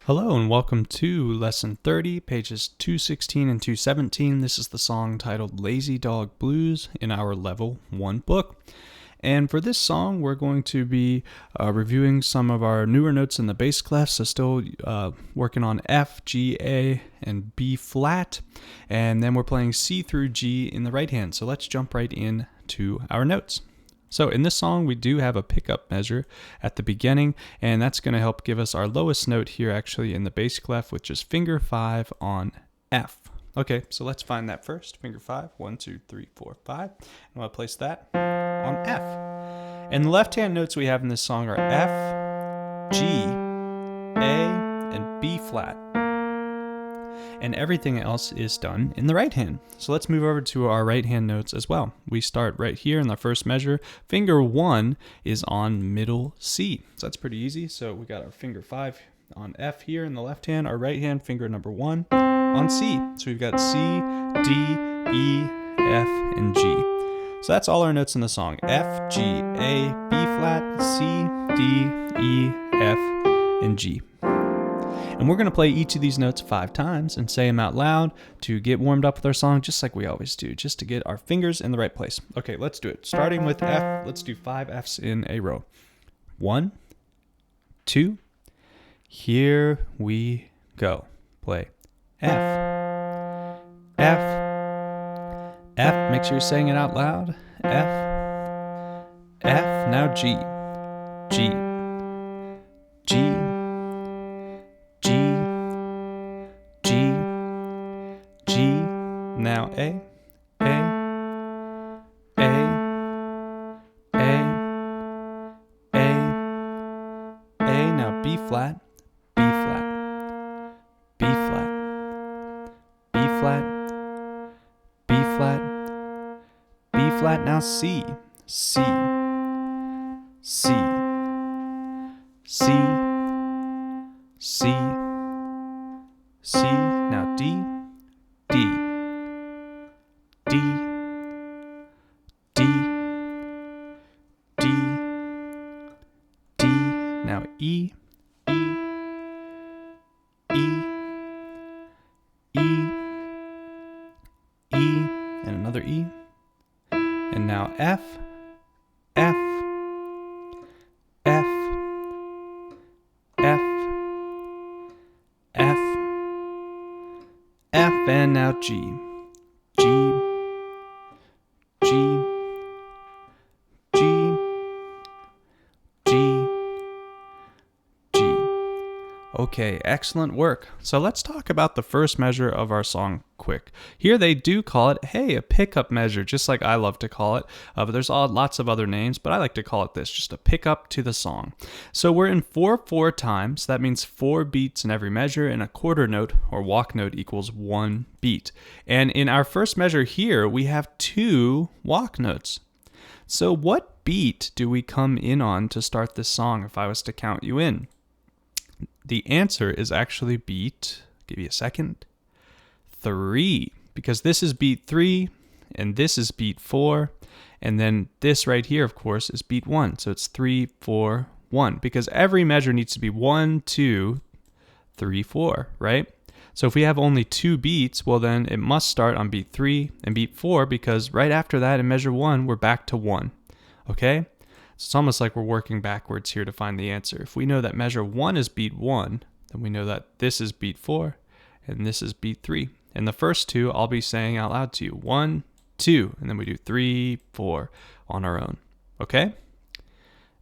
Hello and welcome to Lesson 30, pages 216 and 217. This is the song titled Lazy Dog Blues in our Level 1 book. And for this song, we're going to be reviewing some of our newer notes in the bass clef. So still working on F, G, A, and B flat. And then we're playing C through G in the right hand. So let's jump right into our notes. So in this song, we do have a pickup measure at the beginning, and that's going to help give us our lowest note here actually in the bass clef, which is finger 5 on F. Okay, so let's find that first. Finger 5, 1, 2, 3, 4, 5. And we'll place that on F. And the left-hand notes we have in this song are F, G, A, and B flat. And everything else is done in the right hand. So let's move over to our right hand notes as well. We start right here in the first measure. Finger 1 is on middle C. So that's pretty easy. So we got our finger 5 on F here in the left hand, our right hand finger number 1 on C. So we've got C, D, E, F, and G. So that's all our notes in the song. F, G, A, B flat, C, D, E, F, and G. And we're going to play each of these notes 5 times and say them out loud to get warmed up with our song, just like we always do, just to get our fingers in the right place. Okay, let's do it. Starting with F, let's do 5 Fs in a row. 1, 2, here we go. Play F, F, F, make sure you're saying it out loud. F, F, now G, G, G, now A, A, A, A, A, A, now B flat, B flat, B flat, B flat, B flat, B flat, now C, C, C, C, C, C, now D, D, D, D, D, D, now E, E, E, E, E, and another E, and now F, F, F, F, F, F, and now G, G, G, G, G, G. Okay, excellent work. So let's talk about the first measure of our song quick. Here they do call it, hey, a pickup measure, just like I love to call it. But there's lots of other names, but I like to call it this, just a pickup to the song. So we're in 4/4 times. That means 4 beats in every measure, and a quarter note or walk note equals 1 beat. And in our first measure here, we have 2 walk notes. So what beat do we come in on to start this song if I was to count you in? The answer is actually beat, give you a second, 3, because this is beat 3 and this is beat 4, and then this right here, of course, is beat 1. So it's 3, 4, 1, because every measure needs to be 1, 2, 3, 4, right? So if we have only 2 beats, well then it must start on beat 3 and beat 4, because right after that in measure 1, we're back to 1, okay? So it's almost like we're working backwards here to find the answer. If we know that measure 1 is beat 1, then we know that this is beat 4 and this is beat 3. And the first 2 I'll be saying out loud to you. 1, 2, and then we do 3, 4 on our own. Okay?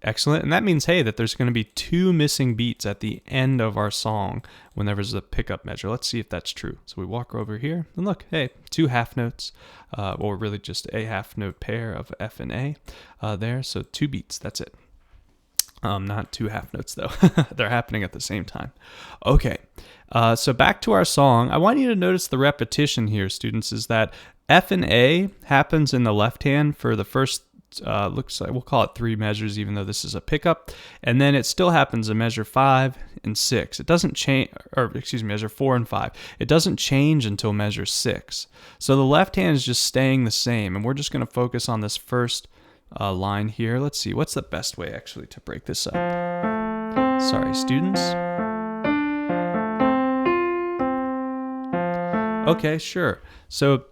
Excellent. And that means, hey, that there's going to be 2 missing beats at the end of our song whenever there's a pickup measure. Let's see if that's true. So we walk over here and look, hey, 2 half notes, or really just a half note pair of F and A there. So 2 beats, that's it. Not 2 half notes though. They're happening at the same time. Okay. So back to our song. I want you to notice the repetition here, students, is that F and A happens in the left hand for the first looks like we'll call it 3 measures, even though this is a pickup, and then it still happens in measure 5 and 6. It doesn't change, or excuse me, measure 4 and 5. It doesn't change until measure 6. So the left hand is just staying the same, and we're just going to focus on this first line here. Let's see, what's the best way actually to break this up? Sorry, students. Okay, sure. So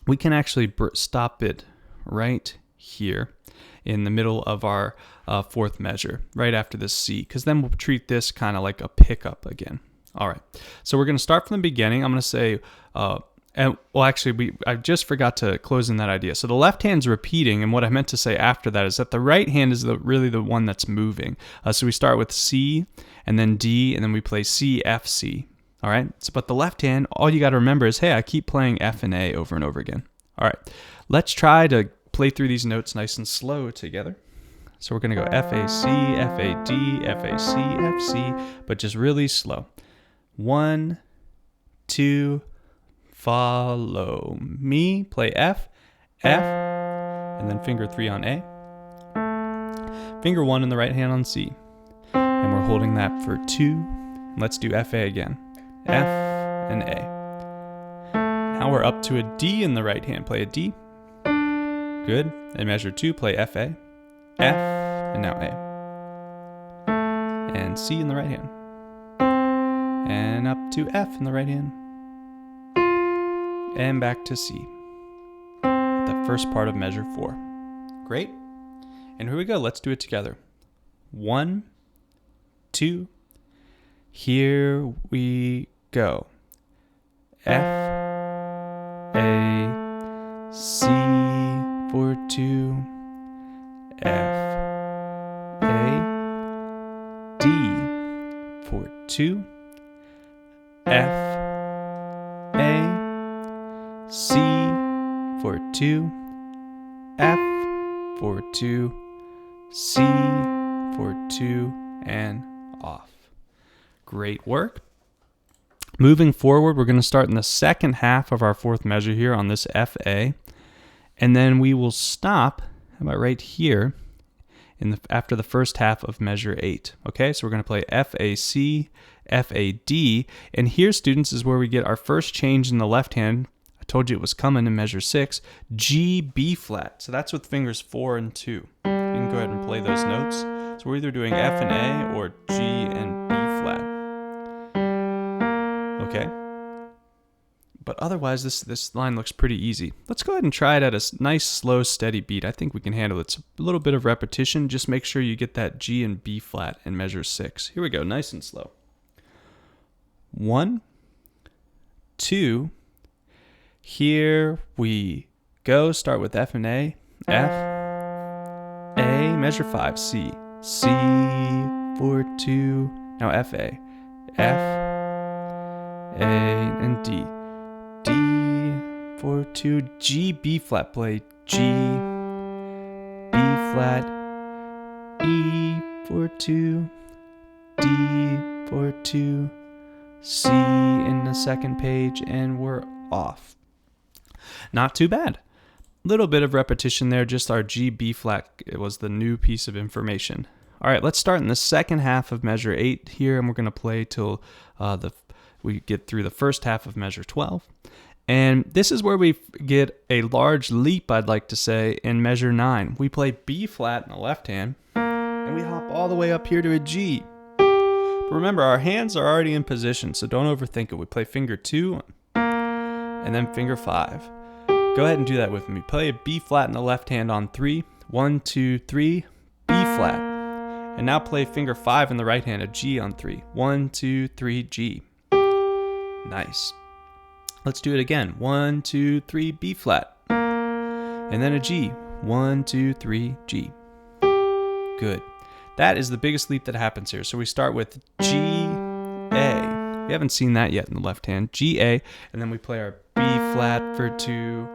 we can actually stop it right here in the middle of our fourth measure, right after this C, because then we'll treat this kind of like a pickup again. All right, so we're going to start from the beginning. I'm going to say, I just forgot to close in that idea. So the left hand's repeating, and what I meant to say after that is that the right hand is really the one that's moving. So we start with C, and then D, and then we play C, F, C. All right, but the left hand, all you got to remember is, hey, I keep playing F and A over and over again. All right, let's try to play through these notes nice and slow together. So we're going to go F, A, C, F, A, D, F, A, C, F, C, but just really slow. 1, 2, follow me. Play F, F, and then finger 3 on A. Finger 1 in the right hand on C. And we're holding that for 2. Let's do F, A again. F and A. Now we're up to a D in the right hand. Play a D. Good. And measure 2, play F, A. F, and now A. And C in the right hand. And up to F in the right hand. And back to C. At the first part of measure 4. Great. And here we go. Let's do it together. 1, 2, here we go. F, A, C for 2, F, A, D for 2, F, A, C for 2, F for 2, C for 2, and off. Great work. Moving forward, we're going to start in the second half of our fourth measure here on this F, A, and then we will stop, how about right here, after the first half of measure 8. Okay, so we're going to play F, A, C, F, A, D, and here, students, is where we get our first change in the left hand. I told you it was coming in measure 6, G, B flat. So that's with fingers 4 and 2. You can go ahead and play those notes. So we're either doing F and A or G and B flat. Okay. But otherwise, this line looks pretty easy. Let's go ahead and try it at a nice, slow, steady beat. I think we can handle it. It's a little bit of repetition. Just make sure you get that G and B flat in measure 6. Here we go, nice and slow. 1, 2, here we go. Start with F and A. F, A, measure 5, C. C for 2. Now F, A. F, A, and D. D for 2. G, B flat. Play G, B flat. E for 2. D for 2. C in the second page, and we're off. Not too bad. Little bit of repetition there, just our G, B flat. It was the new piece of information. All right, let's start in the second half of measure 8 here, and we're going to play till we get through the first half of measure 12. And this is where we get a large leap, I'd like to say, in measure 9. We play B flat in the left hand, and we hop all the way up here to a G. But remember, our hands are already in position, so don't overthink it. We play finger 2 and then finger 5. Go ahead and do that with me. Play a B flat in the left hand on 3. 1, 2, 3, B flat. And now play finger 5 in the right hand, a G on 3. 1, 2, 3, G. Nice. Let's do it again. 1, 2, 3, B flat. And then a G. 1, 2, 3, G. Good. That is the biggest leap that happens here. So we start with G, A. We haven't seen that yet in the left hand. G, A. And then we play our B flat for 2.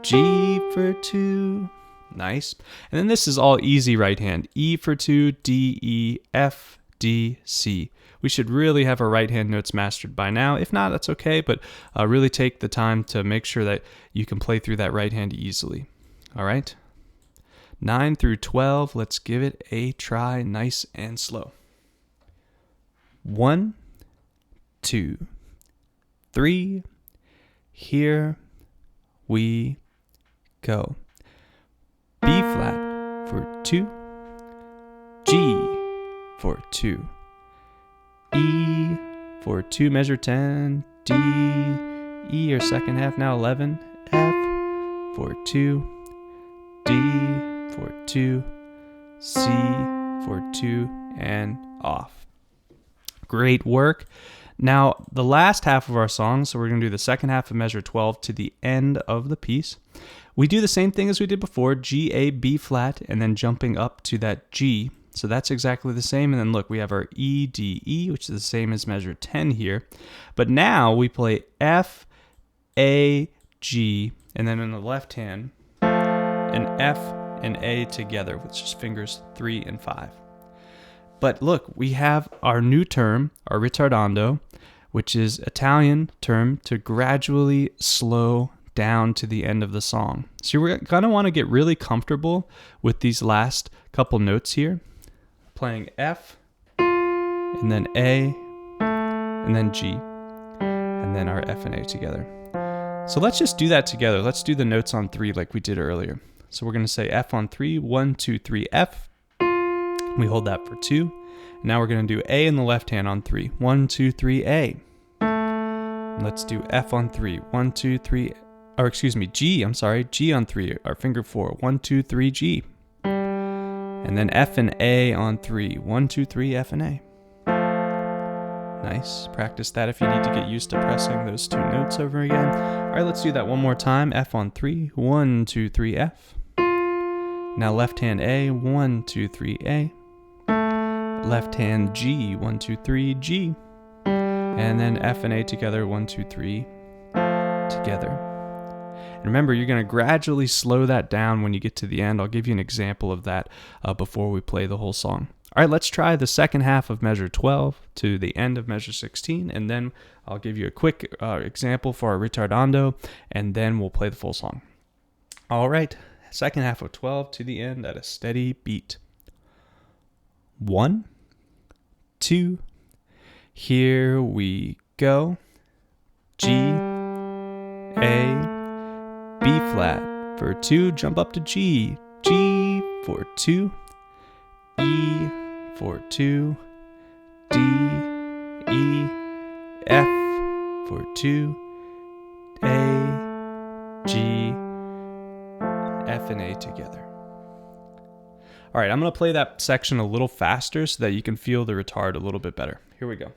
G for 2. Nice. And then this is all easy right hand. E for 2, D, E, F, D, C. We should really have our right hand notes mastered by now. If not, that's okay, but really take the time to make sure that you can play through that right hand easily. All right? 9 through 12, let's give it a try, nice and slow. 1, 2, 3, here we go. B flat for 2, G for 2, E for 2, measure 10, D, E or second half now, 11, F, 4-2, D, 4-2, C, 4-2, and off. Great work. Now, the last half of our song, so we're going to do the second half of measure 12 to the end of the piece. We do the same thing as we did before, G, A, B flat, and then jumping up to that G. So that's exactly the same. And then look, we have our E, D, E, which is the same as measure 10 here. But now we play F, A, G, and then in the left hand, an F and A together, with just fingers 3 and 5. But look, we have our new term, our ritardando, which is Italian term to gradually slow down to the end of the song. So we're going to want to get really comfortable with these last couple notes here. Playing F, and then A, and then G, and then our F and A together. So let's just do that together. Let's do the notes on 3 like we did earlier. So we're going to say F on 3, 1, 2, 3, F. We hold that for 2. Now we're going to do A in the left hand on 3, 1, 2, 3, A. And let's do F on 3, 1, 2, 3, or excuse me, G, I'm sorry, G on 3, our finger 4, 1, 2, 3, G. And then F and A on 3, 1, 2, 3, F and A. Nice. Practice that if you need to get used to pressing those 2 notes over again. All right, let's do that one more time. F on 3, 1, 2, 3, F. Now left hand A, 1, 2, 3, A. Left hand G, 1, 2, 3, G. And then F and A together, 1, 2, 3, together. And remember, you're going to gradually slow that down when you get to the end. I'll give you an example of that before we play the whole song. All right, let's try the second half of measure 12 to the end of measure 16, and then I'll give you a quick example for our ritardando, and then we'll play the full song. All right, second half of 12 to the end at a steady beat. 1, 2, here we go. G, A, B flat for 2, jump up to G, G for 2, E for 2, D, E, F for 2, A, G, F and A together. All right, I'm going to play that section a little faster so that you can feel the retard a little bit better. Here we go.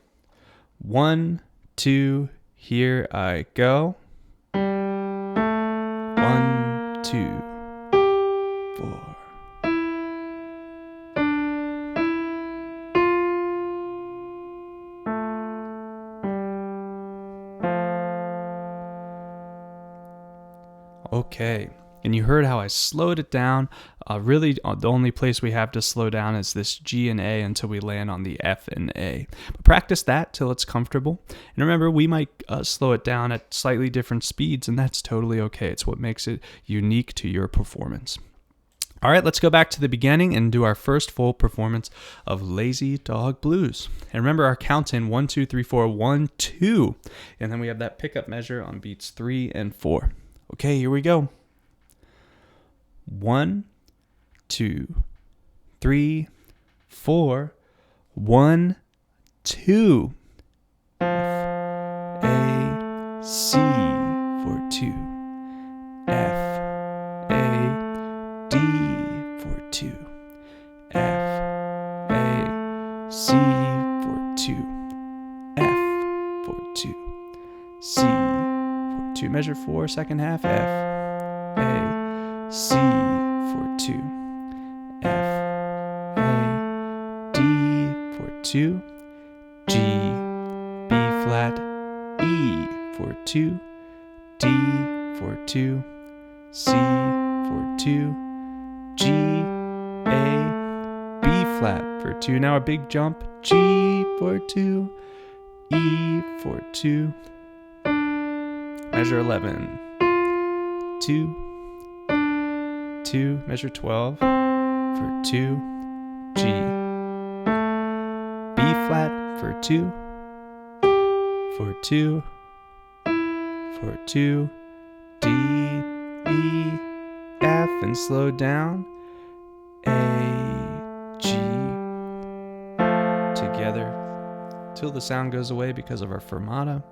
1, 2, here I go. 1, 2, 4. Okay, and you heard how I slowed it down. Really, the only place we have to slow down is this G and A until we land on the F and A. But practice that till it's comfortable. And remember, we might slow it down at slightly different speeds, and that's totally okay. It's what makes it unique to your performance. All right, let's go back to the beginning and do our first full performance of Lazy Dog Blues. And remember our count in 1, 2, 3, 4, 1, 2. And then we have that pickup measure on beats 3 and 4. Okay, here we go. 1, 2, 3, 4, 1, 2. F, A, C for 2. F, A, D for 2. F, A, C for 2. F for 2. C for 2. Measure 4, second half. F, A, C for 2. F, A, D for 2. G, B flat, E for 2. D for 2. C for 2. G, A, B flat for 2. Now a big jump. G for 2. E for 2. Measure 11. 2. 2. Measure 12 for 2. G. B flat for 2. For 2. For 2. D, E, F, and slow down. A, G. Together till the sound goes away because of our fermata.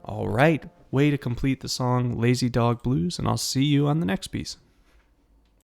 All right, way to complete the song Lazy Dog Blues, and I'll see you on the next piece.